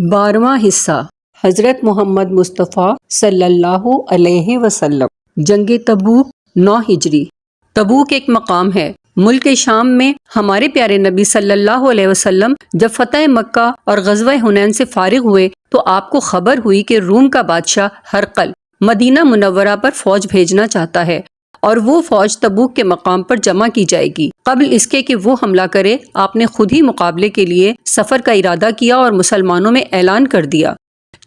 12واں حصہ حضرت محمد مصطفیٰ صلی اللہ علیہ وسلم۔ جنگ تبوک 9 ہجری۔ تبوک ایک مقام ہے ملک شام میں۔ ہمارے پیارے نبی صلی اللہ علیہ وسلم جب فتح مکہ اور غزوہ حنین سے فارغ ہوئے تو آپ کو خبر ہوئی کہ روم کا بادشاہ ہرقل مدینہ منورہ پر فوج بھیجنا چاہتا ہے اور وہ فوج تبوک کے مقام پر جمع کی جائے گی۔ قبل اس کے کہ وہ حملہ کرے، آپ نے خود ہی مقابلے کے لیے سفر کا ارادہ کیا اور مسلمانوں میں اعلان کر دیا۔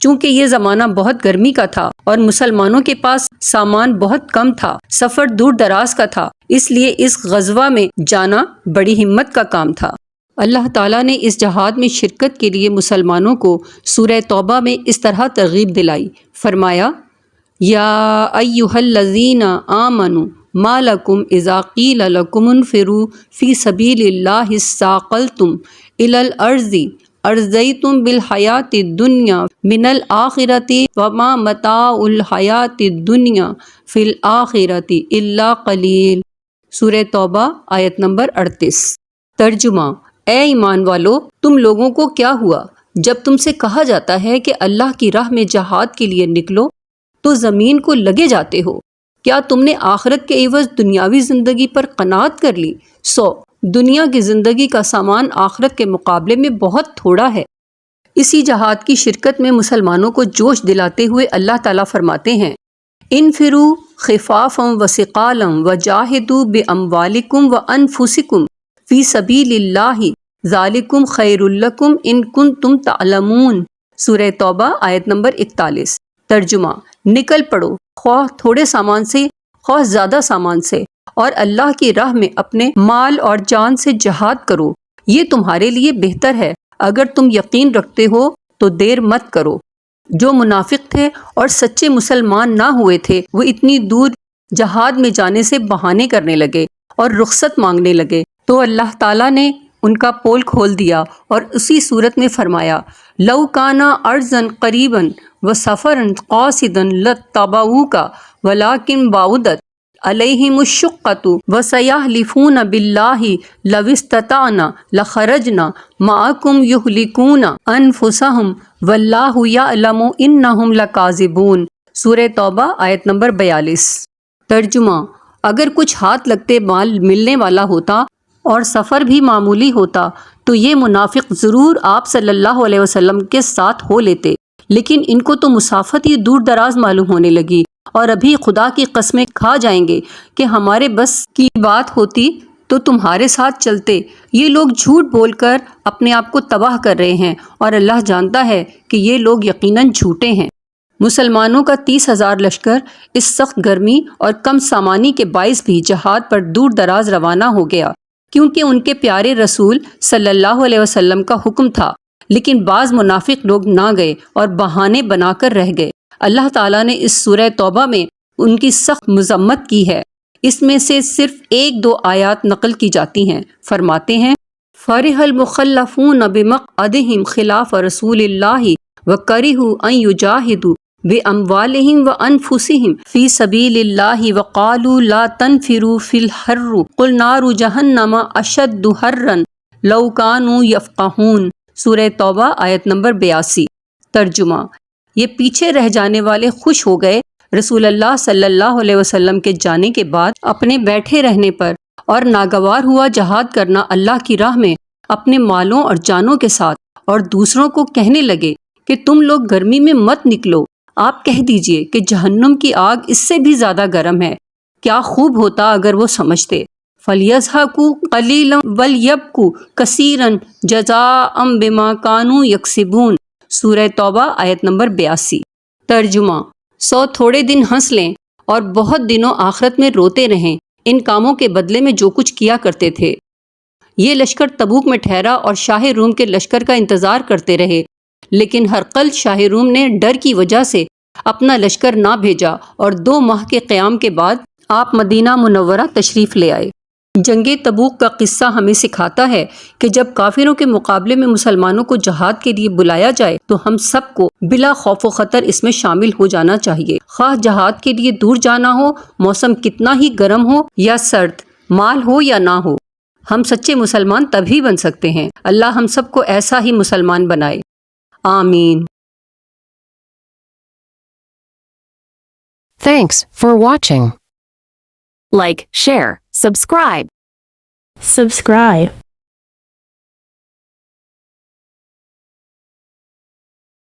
چونکہ یہ زمانہ بہت گرمی کا تھا اور مسلمانوں کے پاس سامان بہت کم تھا، سفر دور دراز کا تھا، اس لیے اس غزوہ میں جانا بڑی ہمت کا کام تھا۔ اللہ تعالیٰ نے اس جہاد میں شرکت کے لیے مسلمانوں کو سورہ توبہ میں اس طرح ترغیب دلائی، فرمایا یا ایھا الذین آمنوا ما لکم اذا قیل لکم انفروا فی سبیل اللہ اثاقلتم الی الارض ارضیتم بالحیاۃ الدنیا من الآخرۃ وما متاع الحیاۃ الدنیا فی الآخرۃ الا قلیل۔ سورہ توبہ آیت نمبر 38۔ ترجمہ: اے ایمان والو، تم لوگوں کو کیا ہوا جب تم سے کہا جاتا ہے کہ اللہ کی راہ میں جہاد کے لیے نکلو تو زمین کو لگے جاتے ہو؟ کیا تم نے آخرت کے عوض دنیاوی زندگی پر قناعت کر لی؟ دنیا کی زندگی کا سامان آخرت کے مقابلے میں بہت تھوڑا ہے۔ اسی جہاد کی شرکت میں مسلمانوں کو جوش دلاتے ہوئے اللہ تعالیٰ فرماتے ہیں انفروا خفافا وثقالا وجاہدوا باموالکم وانفسکم فی سبیل اللہ ذالکم خیر لکم ان کنتم تعلمون۔ سورہ توبہ آیت نمبر 41۔ ترجمہ: نکل پڑو، خواہ تھوڑے سامان سے خواہ زیادہ سامان سے، اور اللہ کی راہ میں اپنے مال اور جان سے جہاد کرو، یہ تمہارے لیے بہتر ہے۔ اگر تم یقین رکھتے ہو تو دیر مت کرو۔ جو منافق تھے اور سچے مسلمان نہ ہوئے تھے وہ اتنی دور جہاد میں جانے سے بہانے کرنے لگے اور رخصت مانگنے لگے تو اللہ تعالیٰ نے ان کا پول کھول دیا اور اسی صورت میں فرمایا لو کانا ارضاً قریباً وسفراً قاصدا لاتبعوک ولکن بعدت علیہم الشقۃ وسیحلفون باللہ لو استطعنا لخرجنا معکم یہلکون انفسہم واللہ یعلم انہم لکاذبون۔ سورہ توبہ آیت نمبر 42۔ ترجمہ: اگر کچھ ہاتھ لگتے مال ملنے والا ہوتا اور سفر بھی معمولی ہوتا تو یہ منافق ضرور آپ صلی اللہ علیہ وسلم کے ساتھ ہو لیتے، لیکن ان کو تو مسافت ہی دور دراز معلوم ہونے لگی اور ابھی خدا کی قسمیں کھا جائیں گے کہ ہمارے بس کی بات ہوتی تو تمہارے ساتھ چلتے۔ یہ لوگ جھوٹ بول کر اپنے آپ کو تباہ کر رہے ہیں اور اللہ جانتا ہے کہ یہ لوگ یقیناً جھوٹے ہیں۔ مسلمانوں کا 30,000 لشکر اس سخت گرمی اور کم سامانی کے باعث بھی جہاد پر دور دراز روانہ ہو گیا، کیونکہ ان کے پیارے رسول صلی اللہ علیہ وسلم کا حکم تھا، لیکن بعض منافق لوگ نہ گئے اور بہانے بنا کر رہ گئے۔ اللہ تعالیٰ نے اس سورہ توبہ میں ان کی سخت مذمت کی ہے۔ اس میں سے صرف 1-2 آیات نقل کی جاتی ہیں۔ فرماتے ہیں فرح المخلفون بمقعدہم خلاف رسول اللہ وکرہوا ان یجاہدوا باموالہم وانفسہم فی سبیل اللہ وقالوا لا تنفروا فی الحر قل نار جہنم اشد حرا لو کانوا یفقہون۔ سورہ توبہ آیت نمبر 82۔ ترجمہ: یہ پیچھے رہ جانے والے خوش ہو گئے رسول اللہ صلی اللہ علیہ وسلم کے جانے کے بعد اپنے بیٹھے رہنے پر، اور ناگوار ہوا جہاد کرنا اللہ کی راہ میں اپنے مالوں اور جانوں کے ساتھ، اور دوسروں کو کہنے لگے کہ تم لوگ گرمی میں مت نکلو، آپ کہہ دیجئے کہ جہنم کی آگ اس سے بھی زیادہ گرم ہے۔ کیا خوب ہوتا اگر وہ سمجھتے۔ فَلْيَضْحَكُوا قَلِيلًا وَلْيَبْكُوا كَثِيرًا جَزَاءً بِمَا كَانُوا يَكْسِبُونَ۔ سورہ توبہ آیت نمبر 82۔ ترجمہ: تھوڑے دن ہنس لیں اور بہت دنوں آخرت میں روتے رہیں ان کاموں کے بدلے میں جو کچھ کیا کرتے تھے۔ یہ لشکر تبوک میں ٹھہرا اور شاہ روم کے لشکر کا انتظار کرتے رہے، لیکن ہرقل شاہ روم نے ڈر کی وجہ سے اپنا لشکر نہ بھیجا اور 2 ماہ کے قیام کے بعد آپ مدینہ منورہ تشریف لے آئے۔ جنگ تبوک کا قصہ ہمیں سکھاتا ہے کہ جب کافروں کے مقابلے میں مسلمانوں کو جہاد کے لیے بلایا جائے تو ہم سب کو بلا خوف و خطر اس میں شامل ہو جانا چاہیے، خواہ جہاد کے لیے دور جانا ہو، موسم کتنا ہی گرم ہو یا سرد، مال ہو یا نہ ہو۔ ہم سچے مسلمان تبھی بن سکتے ہیں۔ اللہ ہم سب کو ایسا ہی مسلمان بنائے۔ آمین. Thanks for watching. Like, share, subscribe. Subscribe.